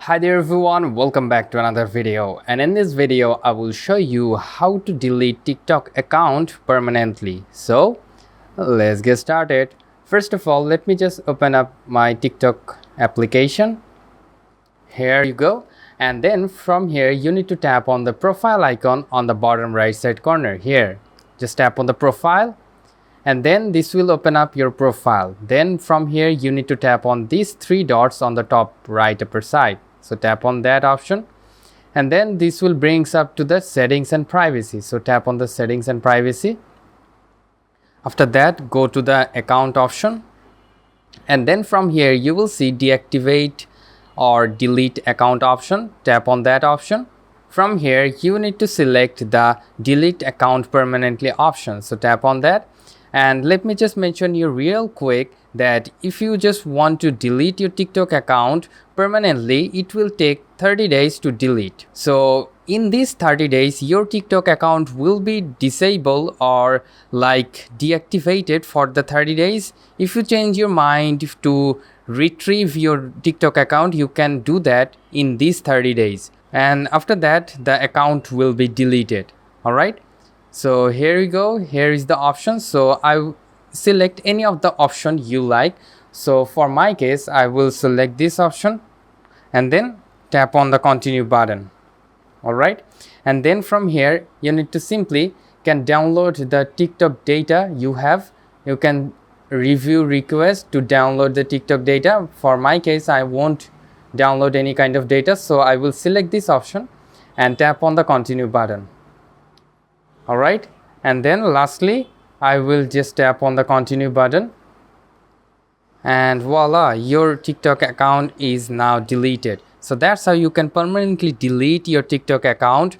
Hi there everyone, welcome back to another video, and in this video I will show you how to delete TikTok account permanently. So let's get started. First of all, let me just open up my TikTok application. Here you go, and then from here you need to tap on the profile icon on the bottom right side corner. Here just tap on the profile, and then this will open up your profile. Then from here you need to tap on these three dots on the top right upper side. So tap on that option, and then this will brings up to the settings and privacy. So tap on the settings and privacy. After that, go to the account option, and then from here you will see deactivate or delete account option. Tap on that option. From here you need to select the delete account permanently option. So tap on that. And let me just mention you real quick that if you just want to delete your TikTok account permanently, it will take 30 days to delete. So in these 30 days your TikTok account will be disabled or like deactivated for the 30 days. If you change your mind to retrieve your TikTok account, you can do that in these 30 days, and after that the account will be deleted. All right, so here you go. Here is the option. So I select any of the option you like. So for my case I will select this option and then tap on the continue button. All right, and then from here you need to simply can download the TikTok data you have. You can review request to download the TikTok data. For my case I won't download any kind of data, so I will select this option and tap on the continue button. All right, and then lastly I will just tap on the continue button, and voila, your TikTok account is now deleted. So that's how you can permanently delete your TikTok account